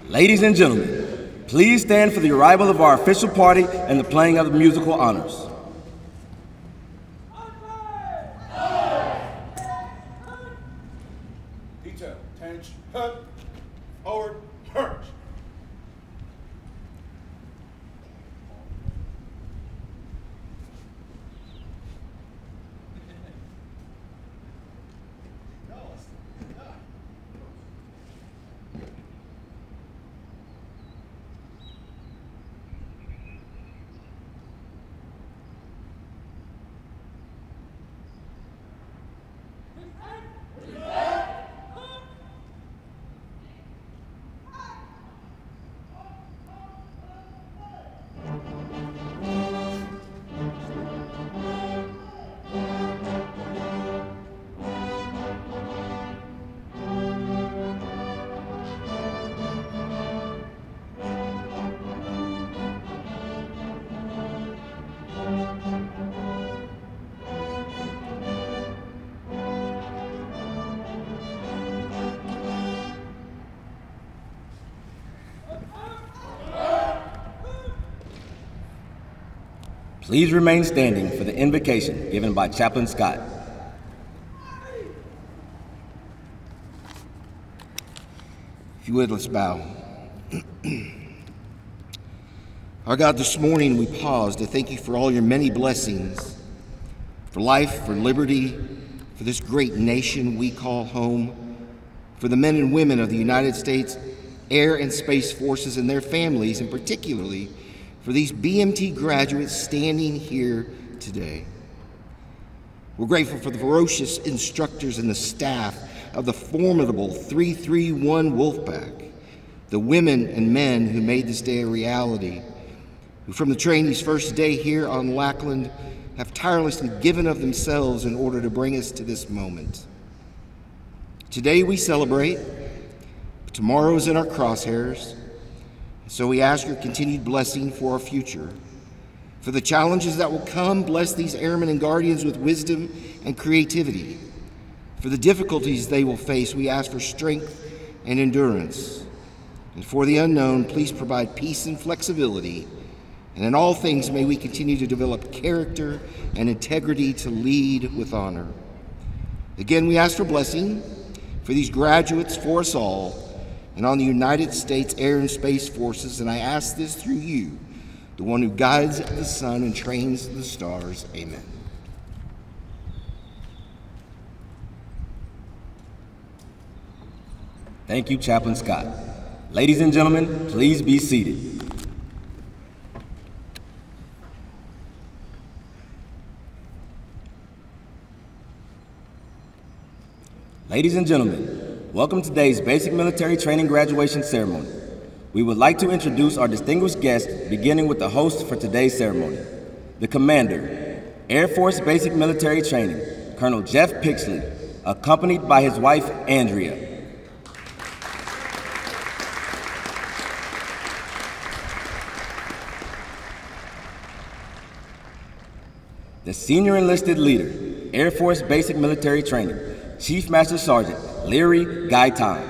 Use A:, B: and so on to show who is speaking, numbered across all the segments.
A: Ladies and gentlemen, please stand for the arrival of our official party and the playing of the musical honors.
B: Detail, attention, head, forward, march.
A: Please remain standing for the invocation given by Chaplain Scott.
C: If you would, let's bow. Our God, this morning we pause to thank you for all your many blessings, for life, for liberty, for this great nation we call home, for the men and women of the United States Air and Space Forces and their families, and particularly for these BMT graduates standing here today. We're grateful for the ferocious instructors and the staff of the formidable 331 Wolfpack, the women and men who made this day a reality, who from the trainees' first day here on Lackland have tirelessly given of themselves in order to bring us to this moment. Today we celebrate, but tomorrow is in our crosshairs. So we ask your continued blessing for our future. For the challenges that will come, bless these airmen and guardians with wisdom and creativity. For the difficulties they will face, we ask for strength and endurance. And for the unknown, please provide peace and flexibility. And in all things, may we continue to develop character and integrity to lead with honor. Again, we ask for blessing for these graduates, for us all, and on the United States Air and Space Forces, and I ask this through you, the one who guides the sun and trains the stars. Amen.
A: Thank you, Chaplain Scott. Ladies and gentlemen, please be seated. Ladies and gentlemen, welcome to today's Basic Military Training Graduation Ceremony. We would like to introduce our distinguished guests, beginning with the host for today's ceremony, the Commander, Air Force Basic Military Training, Colonel Jeff Pixley, accompanied by his wife, Andrea. The Senior Enlisted Leader, Air Force Basic Military Training, Chief Master Sergeant Leary Guyton.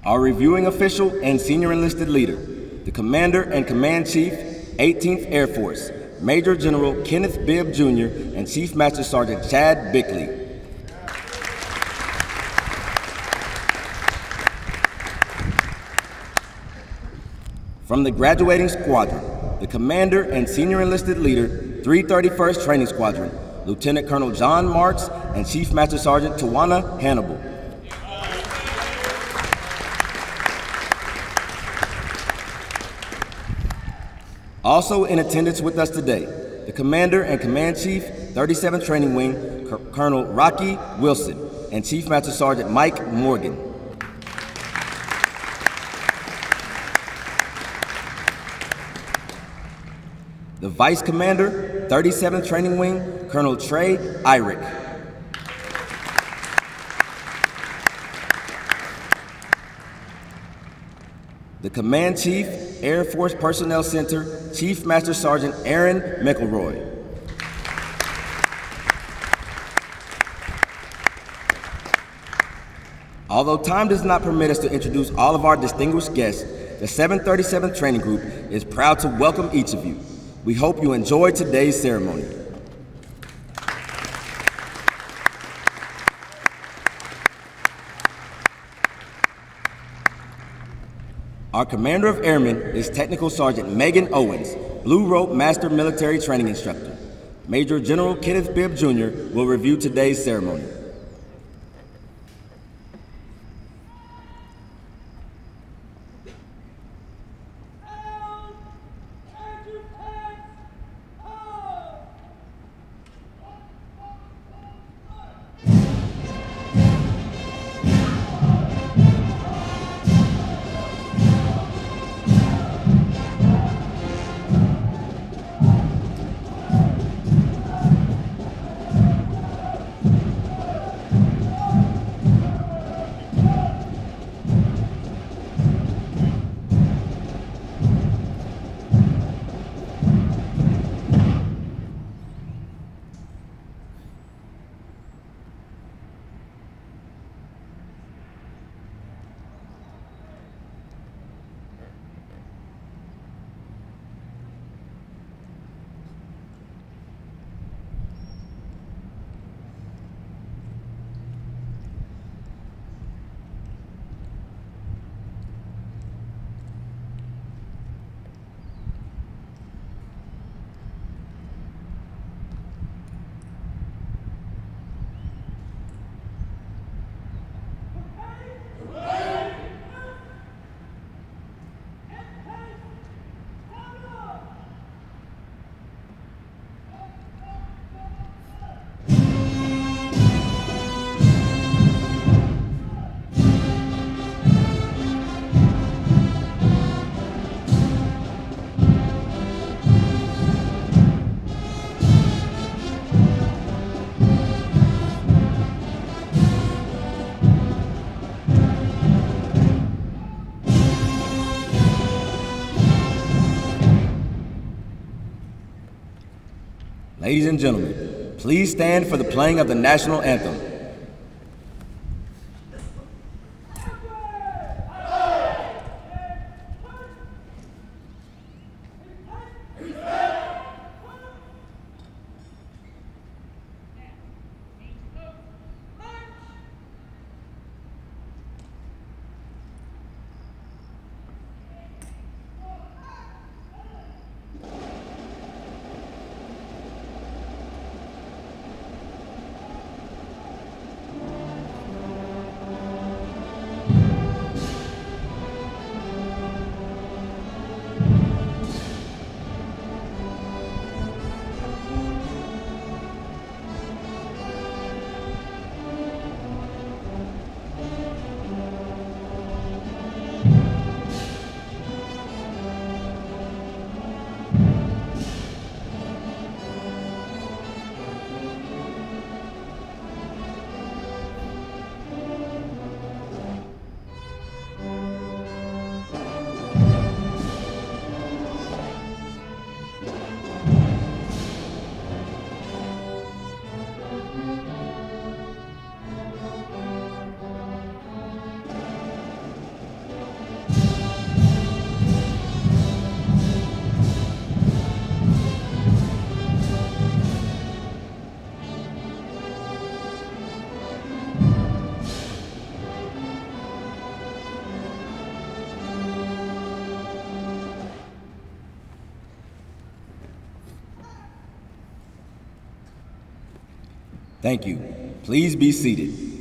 A: Our reviewing official and senior enlisted leader, the Commander and Command Chief, 18th Air Force, Major General Kenneth Bibb Jr. and Chief Master Sergeant Chad Bickley. From the graduating squadron, the Commander and Senior Enlisted Leader, 331st Training Squadron, Lieutenant Colonel John Marks and Chief Master Sergeant Tawana Hannibal. Also in attendance with us today, the Commander and Command Chief, 37th Training Wing, Colonel Rocky Wilson and Chief Master Sergeant Mike Morgan. The Vice Commander, 37th Training Wing, Colonel Trey Irick. The Command Chief, Air Force Personnel Center, Chief Master Sergeant Aaron McElroy. Although time does not permit us to introduce all of our distinguished guests, the 737 Training Group is proud to welcome each of you. We hope you enjoy today's ceremony. Our Commander of Airmen is Technical Sergeant Megan Owens, Blue Rope Master Military Training Instructor. Major General Kenneth Bibb Jr. will review today's ceremony. Ladies and gentlemen, please stand for the playing of the national anthem. Thank you. Please be seated.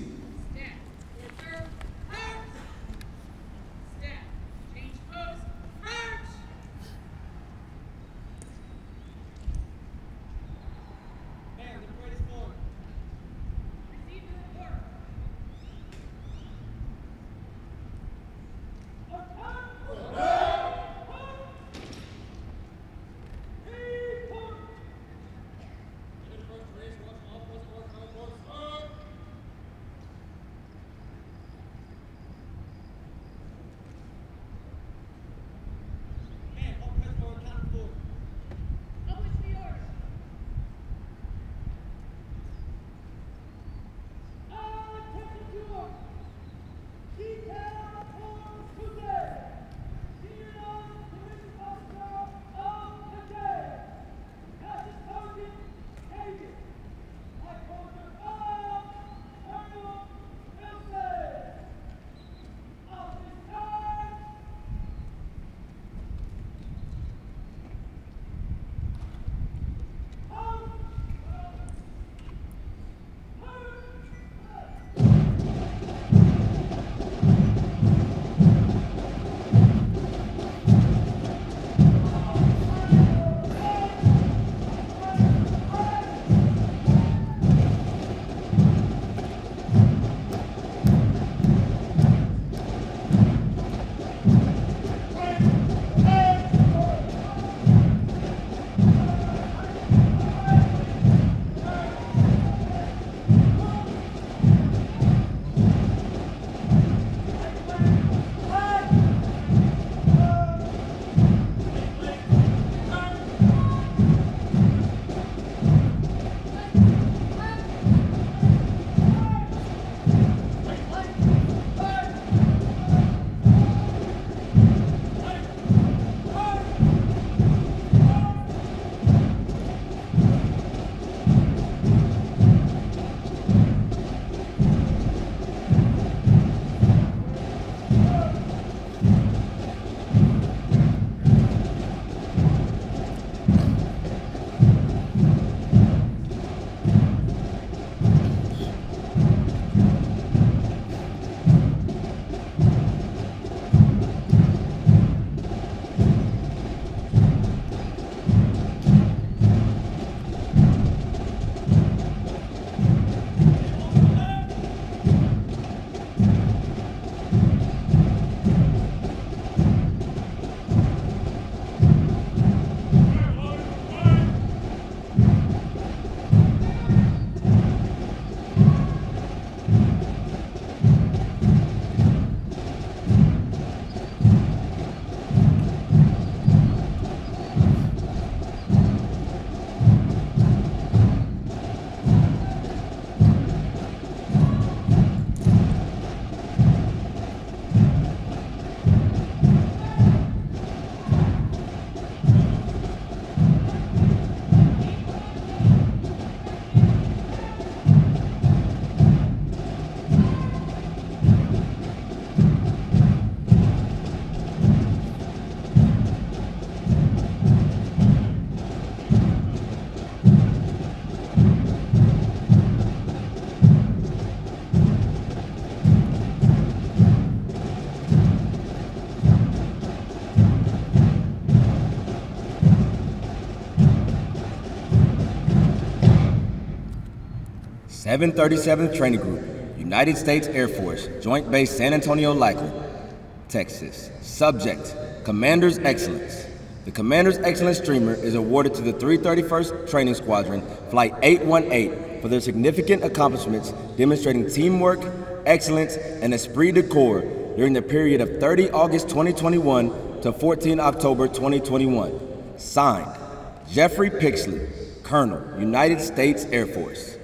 A: 737th Training Group, United States Air Force, Joint Base San Antonio, Lackland, Texas. Subject, Commander's Excellence. The Commander's Excellence Streamer is awarded to the 331st Training Squadron, Flight 818, for their significant accomplishments demonstrating teamwork, excellence, and esprit de corps during the period of 30 August 2021 to 14 October 2021. Signed, Jeffrey Pixley, Colonel, United States Air Force.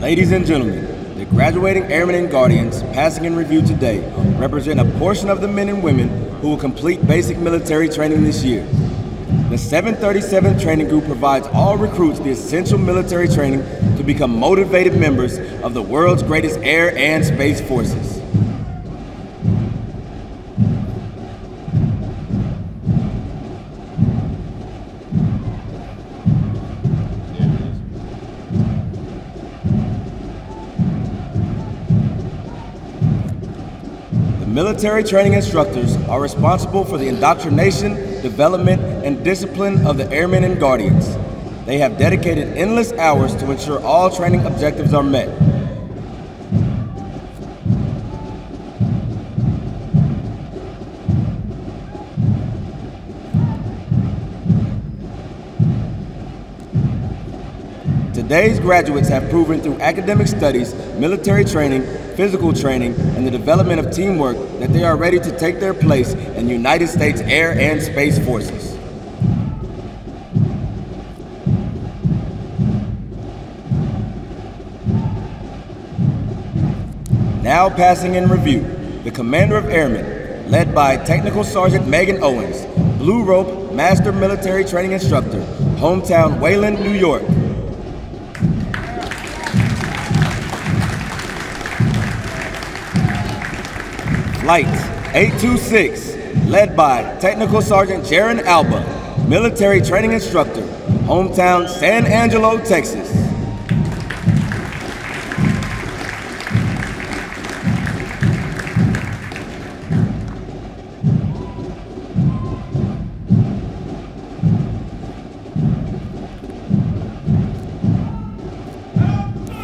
A: Ladies and gentlemen, the graduating airmen and guardians passing in review today represent a portion of the men and women who will complete basic military training this year. The 737th Training Group provides all recruits the essential military training to become motivated members of the world's greatest air and space forces. Military training instructors are responsible for the indoctrination, development, and discipline of the airmen and guardians. They have dedicated endless hours to ensure all training objectives are met. Today's graduates have proven through academic studies, military training, physical training, and the development of teamwork that they are ready to take their place in the United States Air and Space Forces. Now passing in review, the Commander of Airmen, led by Technical Sergeant Megan Owens, Blue Rope Master Military Training Instructor, hometown Wayland, New York. Flight 826, led by Technical Sergeant Jaron Alba, Military Training Instructor, hometown San Angelo, Texas.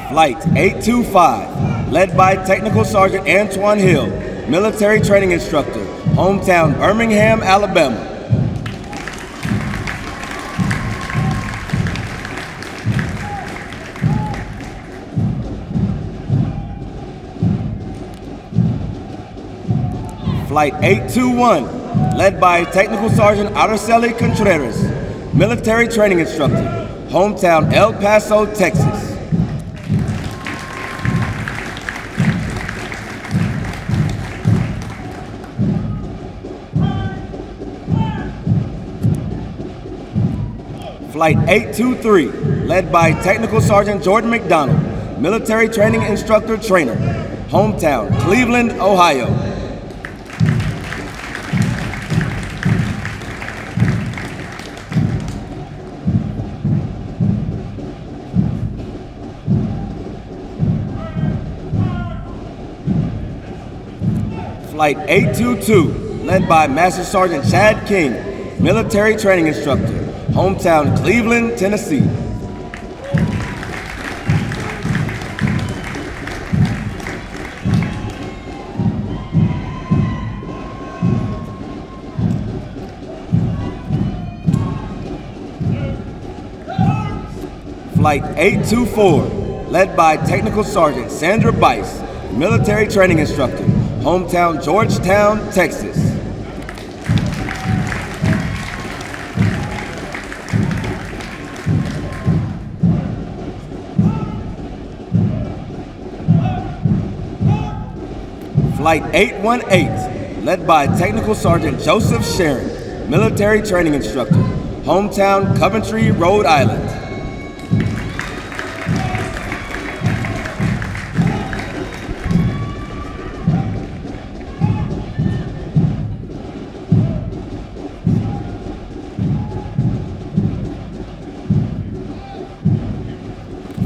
A: Flight 825, led by Technical Sergeant Antoine Hill, Military Training Instructor, hometown Birmingham, Alabama. Flight 821, led by Technical Sergeant Araceli Contreras, Military Training Instructor, hometown El Paso, Texas. Flight 823, led by Technical Sergeant Jordan McDonald, Military Training Instructor Trainer, hometown Cleveland, Ohio. Flight 822, led by Master Sergeant Chad King, Military Training Instructor, hometown Cleveland, Tennessee. Flight 824, led by Technical Sergeant Sandra Bice, Military Training Instructor, hometown Georgetown, Texas. Flight 818, led by Technical Sergeant Joseph Sharon, Military Training Instructor, hometown Coventry, Rhode Island.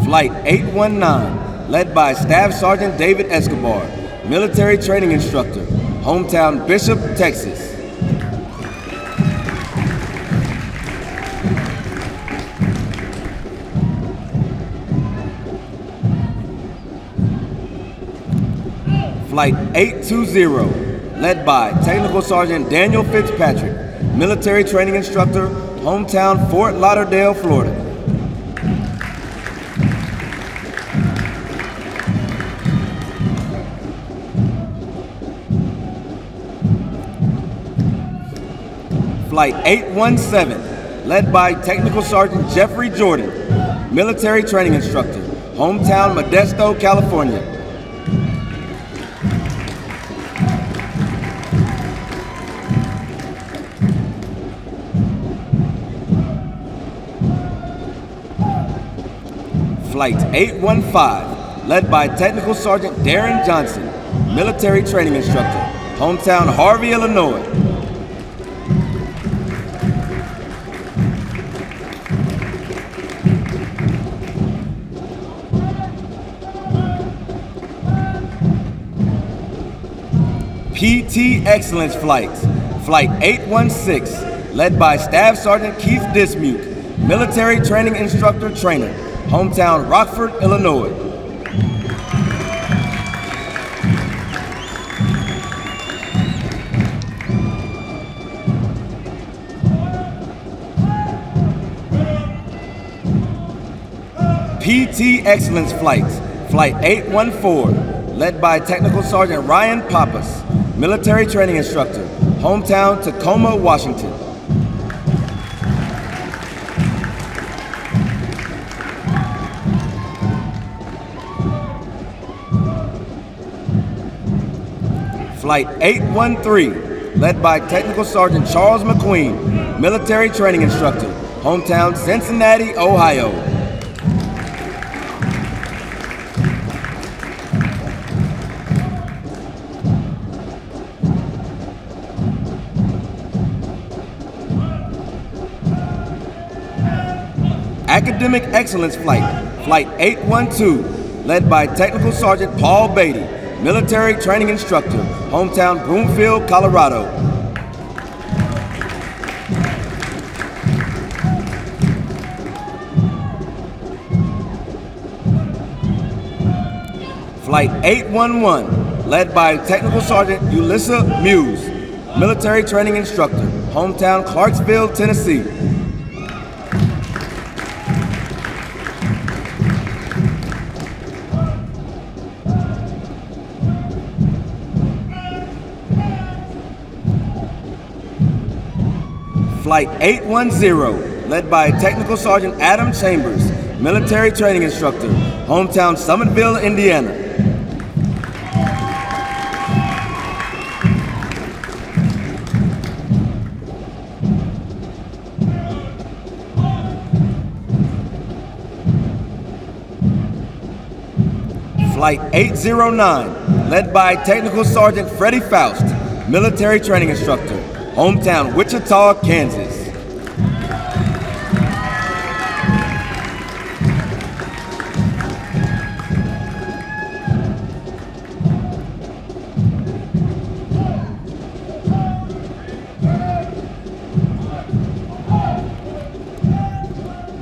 A: Flight 819, led by Staff Sergeant David Escobar, Military Training Instructor, hometown Bishop, Texas. Flight 820, led by Technical Sergeant Daniel Fitzpatrick, Military Training Instructor, hometown Fort Lauderdale, Florida. Flight 817, led by Technical Sergeant Jeffrey Jordan, Military Training Instructor, hometown Modesto, California. Flight 815, led by Technical Sergeant Darren Johnson, military training instructor, hometown Harvey, Illinois. PT Excellence Flights, Flight 816, led by Staff Sergeant Keith Dismuke, military training instructor trainer, hometown Rockford, Illinois. PT Excellence Flights, Flight 814, led by Technical Sergeant Ryan Pappas, military training instructor, hometown Tacoma, Washington. Flight 813, led by Technical Sergeant Charles McQueen, military training instructor, hometown Cincinnati, Ohio. Academic Excellence Flight, Flight 812, led by Technical Sergeant Paul Beatty, military training instructor, hometown Broomfield, Colorado. Flight 811, led by Technical Sergeant Ulyssa Muse, military training instructor, hometown Clarksville, Tennessee. Flight 810, led by Technical Sergeant Adam Chambers, military training instructor, hometown Summitville, Indiana. Flight 809, led by Technical Sergeant Freddie Faust, military training instructor, hometown Wichita, Kansas.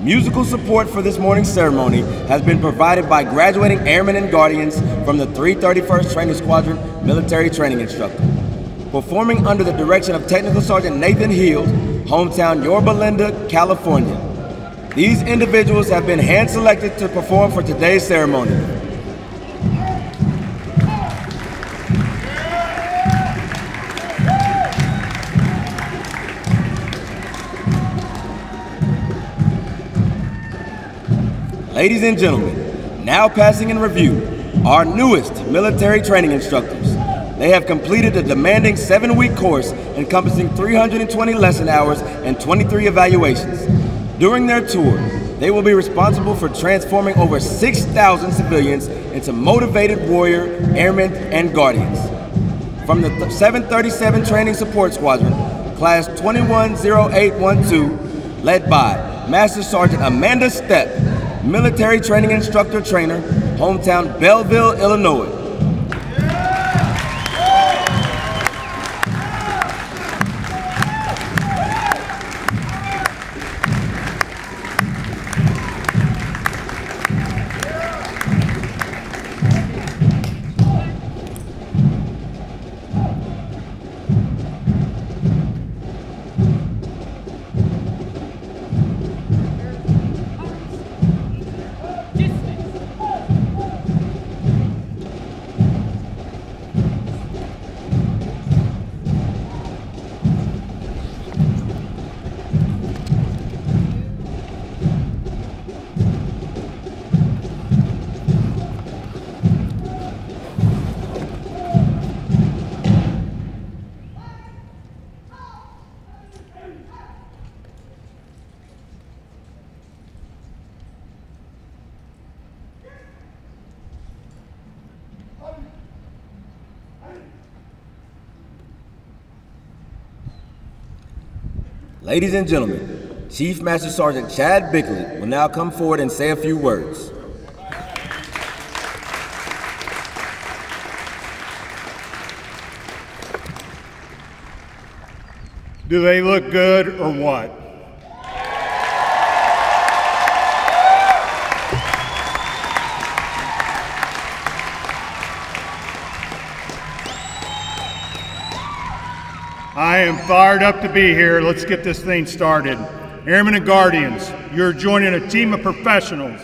A: Musical support for this morning's ceremony has been provided by graduating airmen and guardians from the 331st Training Squadron military training instructor. Performing under the direction of Technical Sergeant Nathan Heald, hometown Yorba Linda, California. These individuals have been hand-selected to perform for today's ceremony. Ladies and gentlemen, now passing in review, our newest military training instructors. They have completed a demanding 7-week course encompassing 320 lesson hours and 23 evaluations. During their tour, they will be responsible for transforming over 6,000 civilians into motivated warrior airmen and guardians. From the 737 Training Support Squadron, Class 210812, led by Master Sergeant Amanda Stepp, military training instructor trainer, hometown Belleville, Illinois. Ladies and gentlemen, Chief Master Sergeant Chad Bickley will now come forward and say a few words.
B: Do they look good or what? I am fired up to be here. Let's get this thing started. Airmen and Guardians, you're joining a team of professionals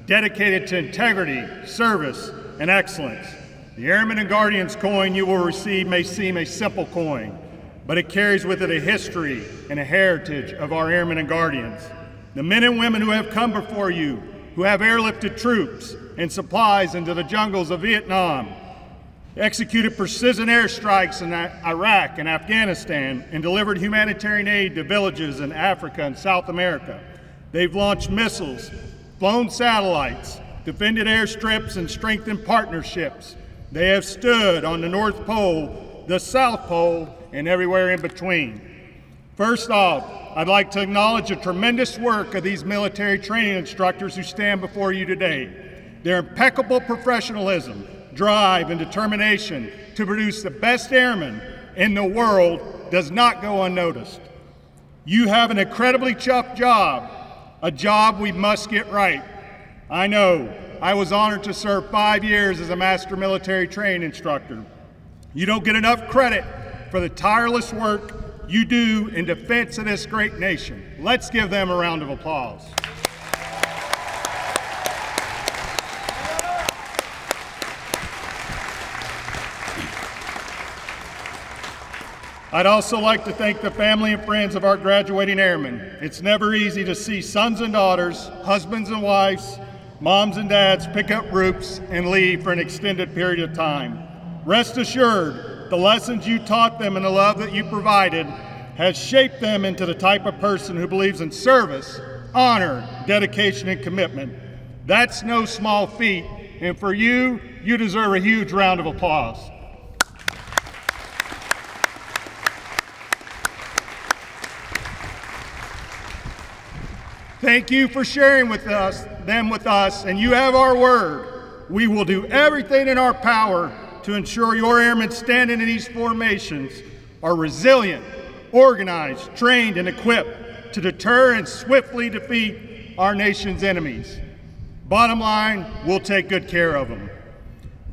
B: dedicated to integrity, service, and excellence. The Airmen and Guardians coin you will receive may seem a simple coin, but it carries with it a history and a heritage of our Airmen and Guardians. The men and women who have come before you, who have airlifted troops and supplies into the jungles of Vietnam, executed precision airstrikes in Iraq and Afghanistan, and delivered humanitarian aid to villages in Africa and South America. They've launched missiles, flown satellites, defended airstrips, and strengthened partnerships. They have stood on the North Pole, the South Pole, and everywhere in between. First off, I'd like to acknowledge the tremendous work of these military training instructors who stand before you today. Their impeccable professionalism, drive, and determination to produce the best airmen in the world does not go unnoticed. You have an incredibly tough job, a job we must get right. I know. I was honored to serve 5 years as a master military training instructor. You don't get enough credit for the tireless work you do in defense of this great nation. Let's give them a round of applause. I'd also like to thank the family and friends of our graduating airmen. It's never easy to see sons and daughters, husbands and wives, moms and dads pick up groups and leave for an extended period of time. Rest assured, the lessons you taught them and the love that you provided has shaped them into the type of person who believes in service, honor, dedication, and commitment. That's no small feat, and for you, you deserve a huge round of applause. Thank you for sharing them with us, and you have our word. We will do everything in our power to ensure your airmen standing in these formations are resilient, organized, trained, and equipped to deter and swiftly defeat our nation's enemies. Bottom line, we'll take good care of them.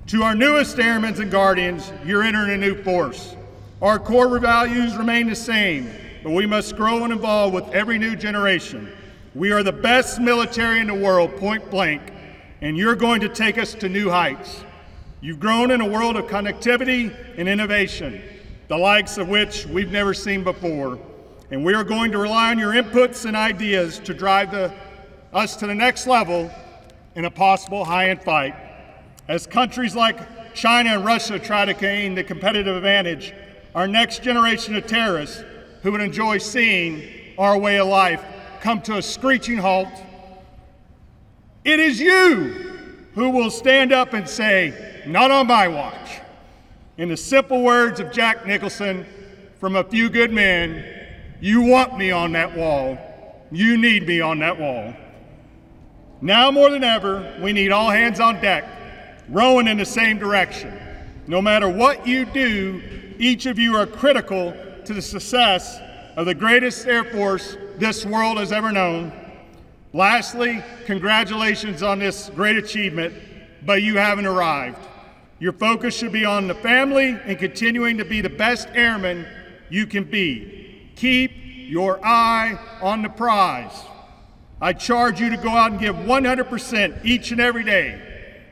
B: To our newest airmen and guardians, you're entering a new force. Our core values remain the same, but we must grow and evolve with every new generation. We are the best military in the world, point blank, and you're going to take us to new heights. You've grown in a world of connectivity and innovation, the likes of which we've never seen before, and we are going to rely on your inputs and ideas to drive us to the next level in a possible high-end fight. As countries like China and Russia try to gain the competitive advantage, our next generation of terrorists who would enjoy seeing our way of life come to a screeching halt, it is you who will stand up and say, "Not on my watch." In the simple words of Jack Nicholson from A Few Good Men, you want me on that wall. You need me on that wall. Now more than ever, we need all hands on deck, rowing in the same direction. No matter what you do, each of you are critical to the success of the greatest Air Force this world has ever known. Lastly, congratulations on this great achievement, but you haven't arrived. Your focus should be on the family and continuing to be the best airman you can be. Keep your eye on the prize. I charge you to go out and give 100% each and every day.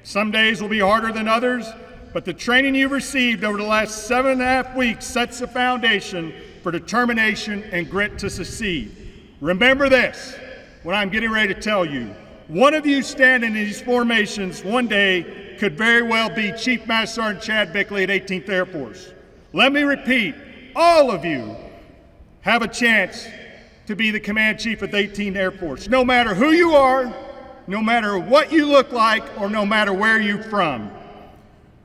B: Some days will be harder than others, but the training you've received over the last 7.5 weeks sets the foundation for determination and grit to succeed. Remember this, what I'm getting ready to tell you. One of you standing in these formations one day could very well be Chief Master Sergeant Chad Bickley at 18th Air Force. Let me repeat, all of you have a chance to be the Command Chief at the 18th Air Force. No matter who you are, no matter what you look like, or no matter where you're from,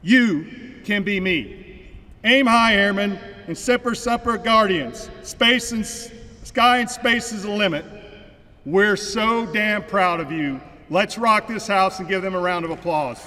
B: you can be me. Aim high, airmen, and Semper Guardians. Space and Sky and space is the limit. We're so damn proud of you. Let's rock this house and give them a round of applause.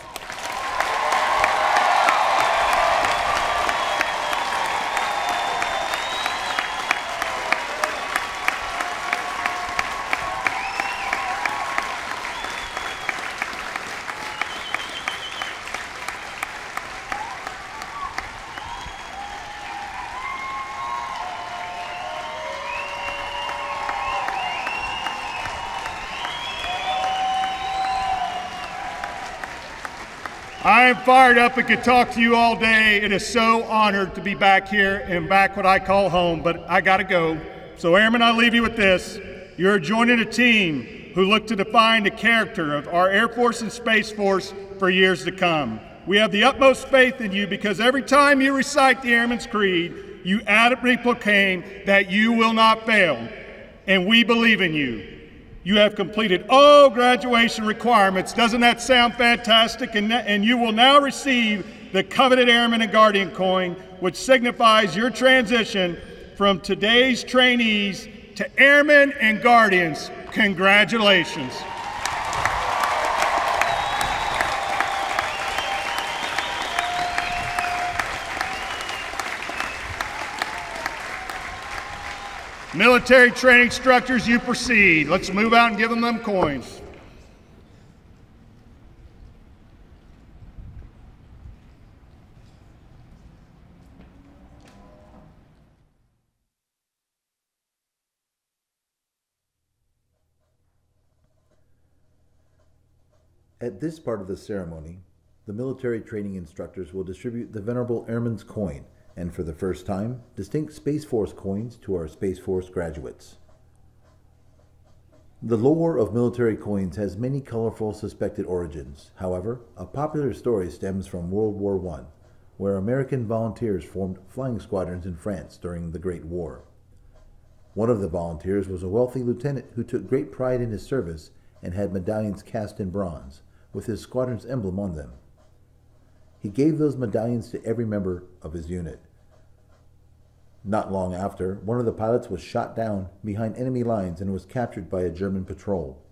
B: I am fired up and could talk to you all day. It is so honored to be back here and back what I call home, but I gotta go. So Airmen, I leave you with this. You're joining a team who look to define the character of our Air Force and Space Force for years to come. We have the utmost faith in you because every time you recite the Airman's Creed, you adamantly proclaim that you will not fail, and we believe in you. You have completed all graduation requirements. Doesn't that sound fantastic? And you will now receive the coveted Airman and Guardian coin, which signifies your transition from today's trainees to Airmen and Guardians. Congratulations. Military training instructors, you proceed. Let's move out and give them coins.
D: At this part of the ceremony, the military training instructors will distribute the Venerable Airman's Coin, and for the first time, distinct Space Force coins to our Space Force graduates. The lore of military coins has many colorful suspected origins. However, a popular story stems from World War I, where American volunteers formed flying squadrons in France during the Great War. One of the volunteers was a wealthy lieutenant who took great pride in his service and had medallions cast in bronze, with his squadron's emblem on them. He gave those medallions to every member of his unit. Not long after, one of the pilots was shot down behind enemy lines and was captured by a German patrol.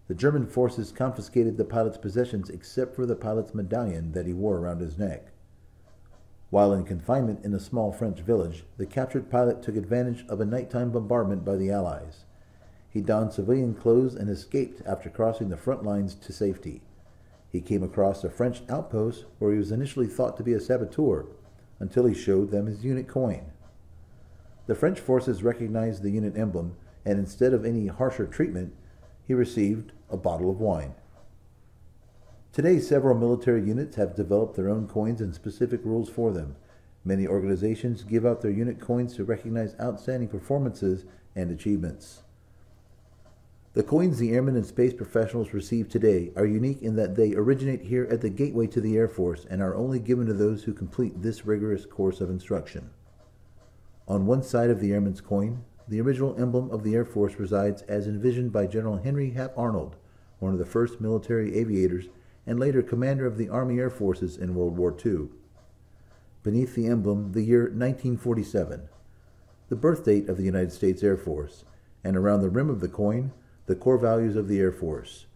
D: The German forces confiscated the pilot's possessions except for the pilot's medallion that he wore around his neck. While in confinement in a small French village, the captured pilot took advantage of a nighttime bombardment by the Allies. He donned civilian clothes and escaped after crossing the front lines to safety. He came across a French outpost where he was initially thought to be a saboteur, until he showed them his unit coin. The French forces recognized the unit emblem, and instead of any harsher treatment, he received a bottle of wine. Today, several military units have developed their own coins and specific rules for them. Many organizations give out their unit coins to recognize outstanding performances and achievements. The coins the airmen and space professionals receive today are unique in that they originate here at the gateway to the Air Force and are only given to those who complete this rigorous course of instruction. On one side of the airman's coin, the original emblem of the Air Force resides as envisioned by General Henry Hap Arnold, one of the first military aviators and later commander of the Army Air Forces in World War II. Beneath the emblem, the year 1947, the birth date of the United States Air Force, and around the rim of the coin, the core values of the Air Force: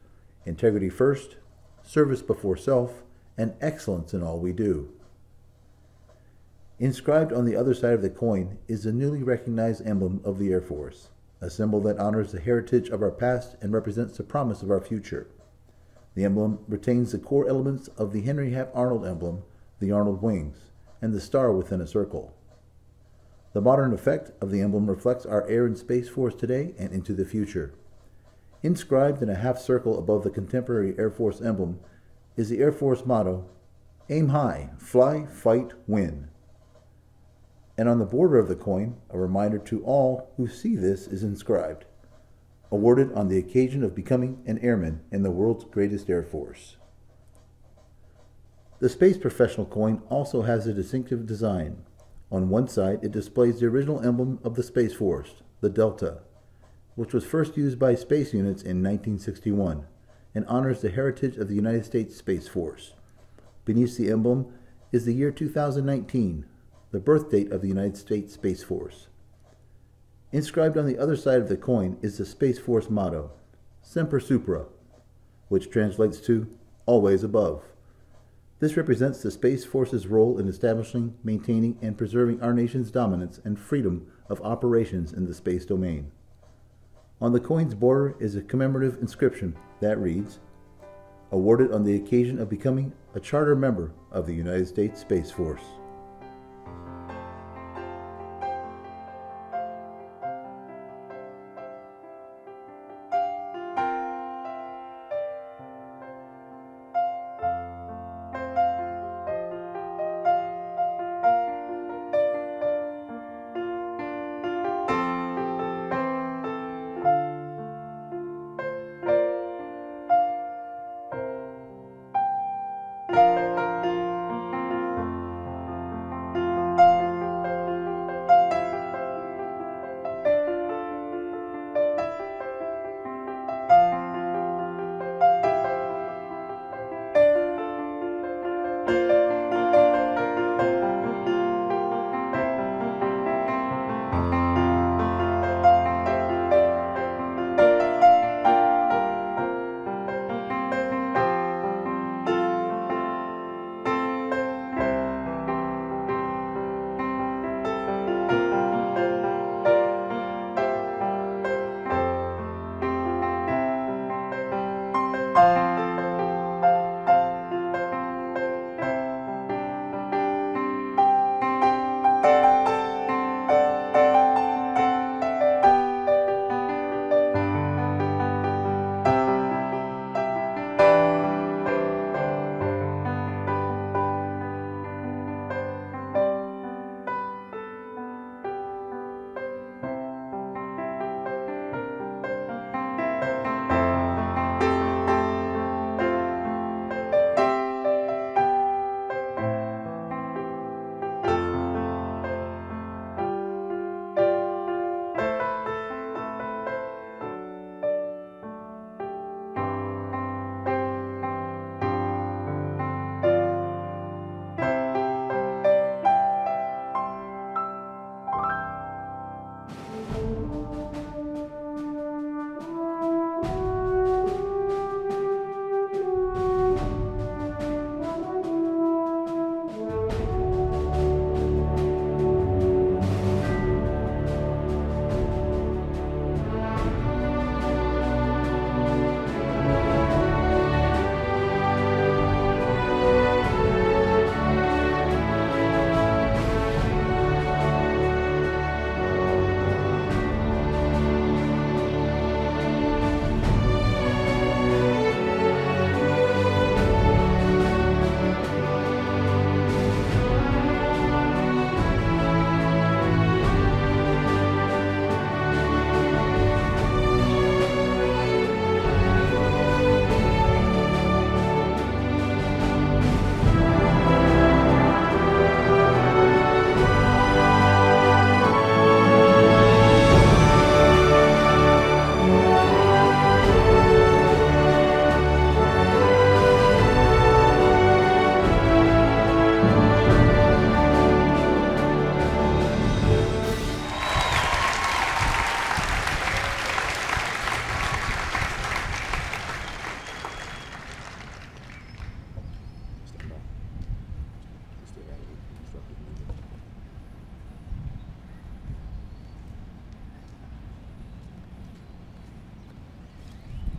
D: integrity first, service before self, and excellence in all we do. Inscribed on the other side of the coin is the newly recognized emblem of the Air Force, a symbol that honors the heritage of our past and represents the promise of our future. The emblem retains the core elements of the Henry Hap Arnold emblem, the Arnold wings, and the star within a circle. The modern effect of the emblem reflects our Air and Space Force today and into the future. Inscribed in a half circle above the contemporary Air Force emblem is the Air Force motto, "Aim high, fly, fight, win." And on the border of the coin, a reminder to all who see this is inscribed, "Awarded on the occasion of becoming an airman in the world's greatest Air Force." The Space Professional coin also has a distinctive design. On one side, it displays the original emblem of the Space Force, the Delta, which was first used by space units in 1961, and honors the heritage of the United States Space Force. Beneath the emblem is the year 2019, the birth date of the United States Space Force. Inscribed on the other side of the coin is the Space Force motto, Semper Supra, which translates to always above. This represents the Space Force's role in establishing, maintaining, and preserving our nation's dominance and freedom of operations in the space domain. On the coin's border is a commemorative inscription that reads, awarded on the occasion of becoming a charter member of the United States Space Force.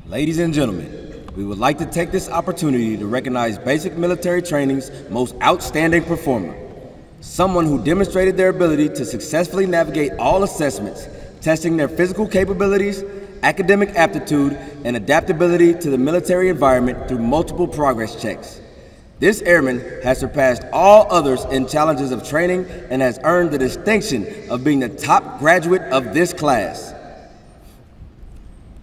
A: Ladies and gentlemen, we would like to take this opportunity to recognize basic military training's most outstanding performer, someone who demonstrated their ability to successfully navigate all assessments, testing their physical capabilities, academic aptitude, and adaptability to the military environment through multiple progress checks. This airman has surpassed all others in challenges of training and has earned the distinction of being the top graduate of this class.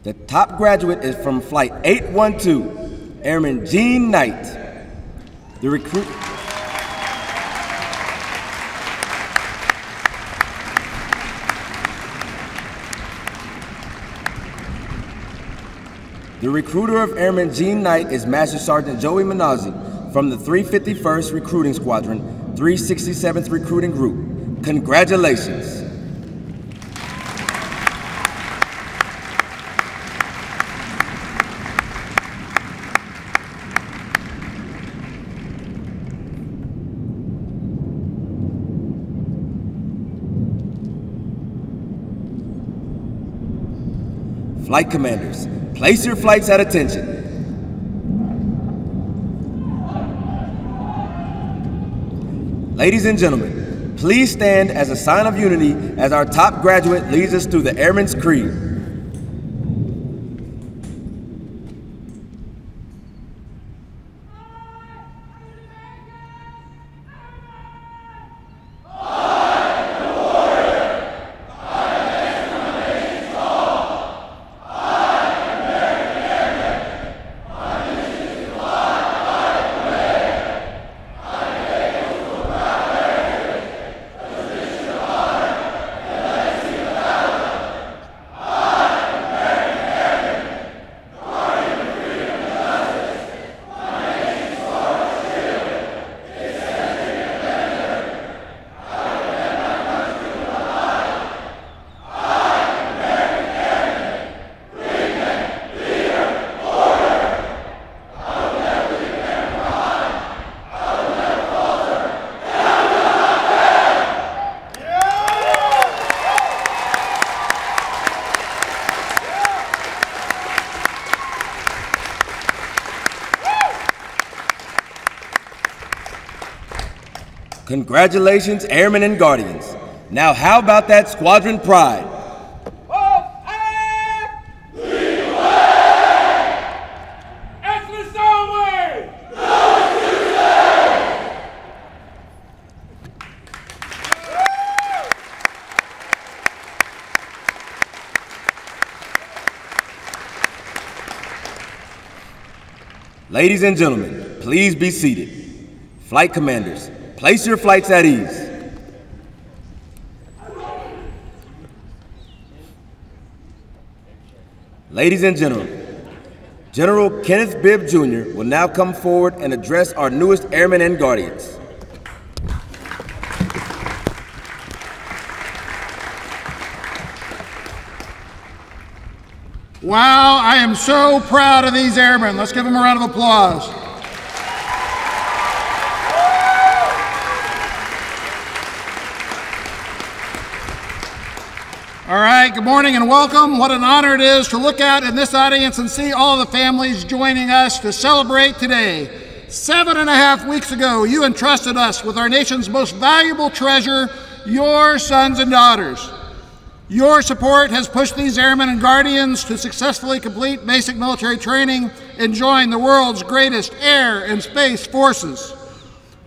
A: The top graduate is from Flight 812, Airman Gene Knight. The recruiter of Airman Gene Knight is Master Sergeant Joey Minazzi from the 351st Recruiting Squadron, 367th Recruiting Group. Congratulations. Flight commanders, place your flights at attention. Ladies and gentlemen, please stand as a sign of unity as our top graduate leads us through the Airman's Creed. Congratulations, Airmen and Guardians. Now how about that squadron pride? Ladies and gentlemen, please be seated. Flight commanders, place your flights at ease. Ladies and gentlemen, General Kenneth Bibb Jr. will now come forward and address our newest Airmen and Guardians.
B: Wow, I am so proud of these airmen. Let's give them a round of applause. All right, good morning and welcome. What an honor it is to look out in this audience and see all the families joining us to celebrate today. 7.5 weeks ago, you entrusted us with our nation's most valuable treasure, your sons and daughters. Your support has pushed these airmen and guardians to successfully complete basic military training and join the world's greatest air and space forces.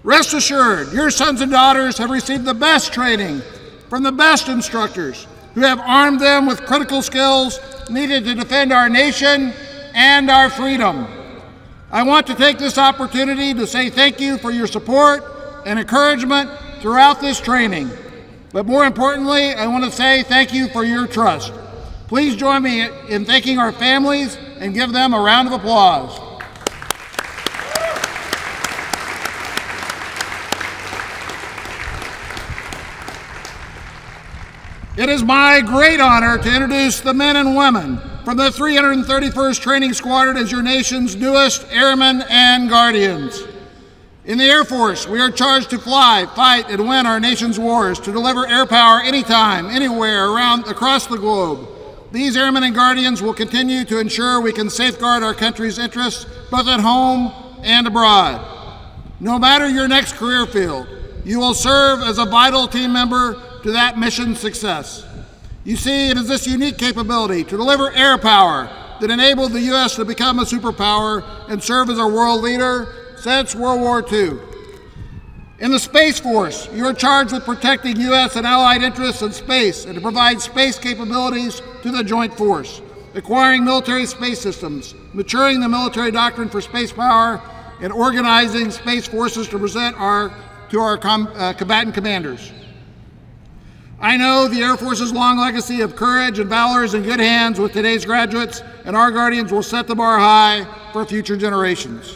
B: Rest assured, your sons and daughters have received the best training from the best instructors who have armed them with critical skills needed to defend our nation and our freedom. I want to take this opportunity to say thank you for your support and encouragement throughout this training. But more importantly, I want to say thank you for your trust. Please join me in thanking our families and give them a round of applause. It is my great honor to introduce the men and women from the 331st Training Squadron as your nation's newest Airmen and Guardians. In the Air Force, we are charged to fly, fight, and win our nation's wars, to deliver air power anytime, anywhere, across the globe. These Airmen and Guardians will continue to ensure we can safeguard our country's interests, both at home and abroad. No matter your next career field, you will serve as a vital team member to that mission's success. You see, it is this unique capability to deliver air power that enabled the U.S. to become a superpower and serve as a world leader since World War II. In the Space Force, you are charged with protecting U.S. and allied interests in space and to provide space capabilities to the Joint Force, acquiring military space systems, maturing the military doctrine for space power, and organizing space forces to present to our combatant commanders. I know the Air Force's long legacy of courage and valor is in good hands with today's graduates, and our Guardians will set the bar high for future generations.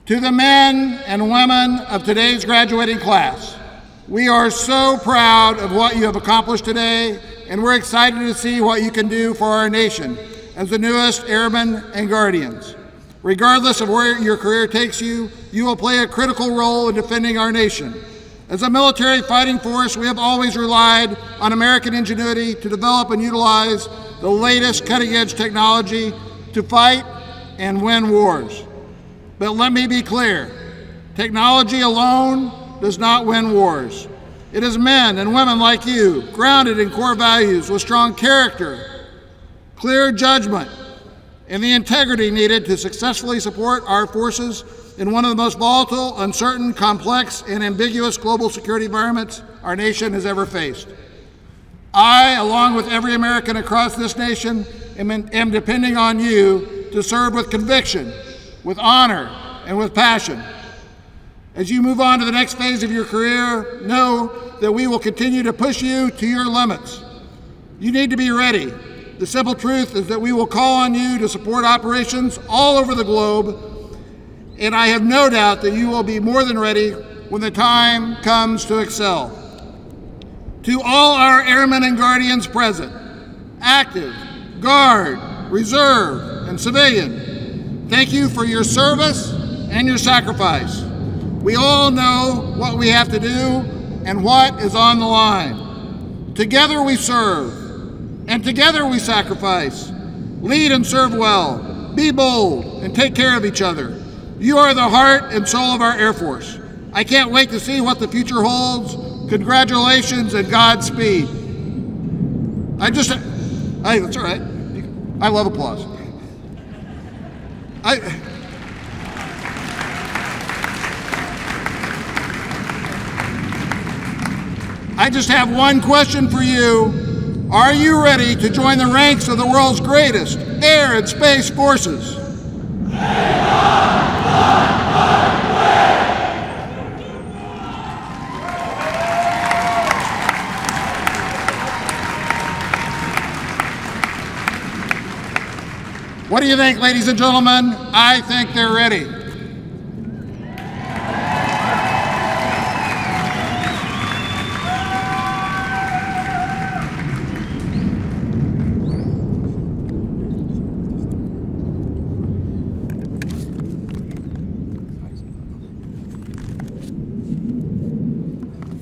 B: To the men and women of today's graduating class, we are so proud of what you have accomplished today, and we're excited to see what you can do for our nation as the newest Airmen and Guardians. Regardless of where your career takes you, you will play a critical role in defending our nation. As a military fighting force, we have always relied on American ingenuity to develop and utilize
E: the latest cutting-edge technology to fight and win wars. But let me be clear, technology alone does not win wars. It is men and women like you, grounded in core values with strong character, clear judgment, and the integrity needed to successfully support our forces in one of the most volatile, uncertain, complex, and ambiguous global security environments our nation has ever faced. I, along with every American across this nation, am depending on you to serve with conviction, with honor, and with passion. As you move on to the next phase of your career, know that we will continue to push you to your limits. You need to be ready. The simple truth is that we will call on you to support operations all over the globe, and I have no doubt that you will be more than ready when the time comes to excel. To all our airmen and guardians present, active, guard, reserve, and civilian, thank you for your service and your sacrifice. We all know what we have to do and what is on the line. Together we serve, and together we sacrifice. Lead and serve well, be bold, and take care of each other. You are the heart and soul of our Air Force. I can't wait to see what the future holds. Congratulations and Godspeed. Hey, that's all right. I love applause. I just have one question for you. Are you ready to join the ranks of the world's greatest air and space forces? What do you think, ladies and gentlemen? I think they're ready.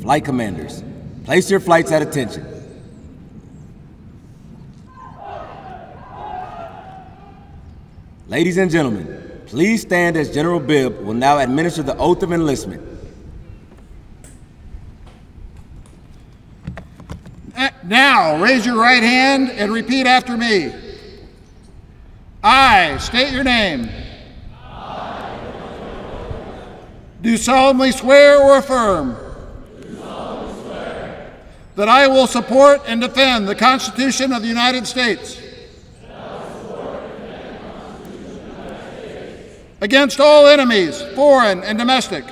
A: Flight commanders, place your flights at attention. Ladies and gentlemen, please stand as General Bibb will now administer the oath of enlistment.
E: Now, raise your right hand and repeat after me. I state your name. Do solemnly swear or affirm that I will support and defend the Constitution of the United States against all enemies, foreign and domestic,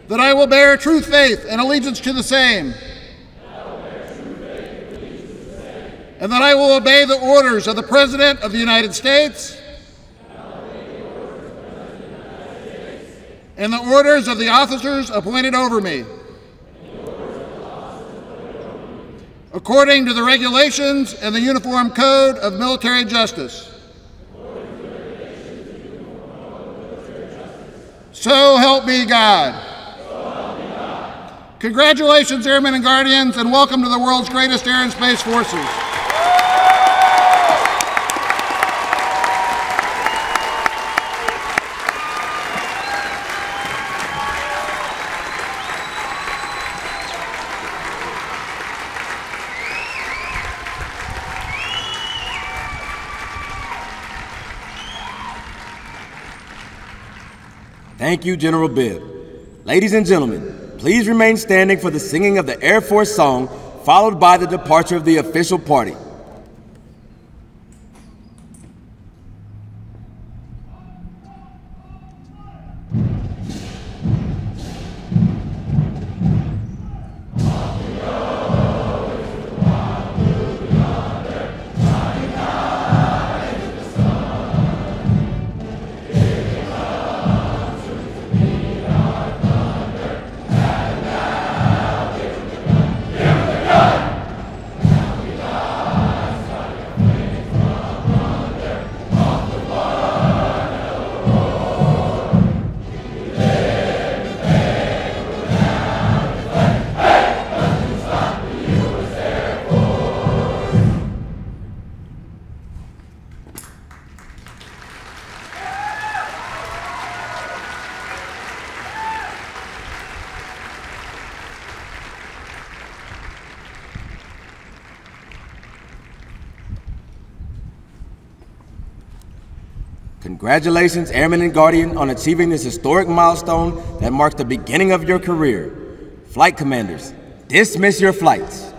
E: that I will bear true faith and allegiance to the same, and that I will obey the orders of the President of the United States and the orders of the officers appointed over me, according to the regulations and the Uniform Code of Military Justice. So help me God. Congratulations, Airmen and Guardians, and welcome to the world's greatest air and space forces.
A: Thank you, General Bibb. Ladies and gentlemen, please remain standing for the singing of the Air Force song, followed by the departure of the official party. Congratulations, Airman and Guardian, on achieving this historic milestone that marks the beginning of your career. Flight commanders, dismiss your flights.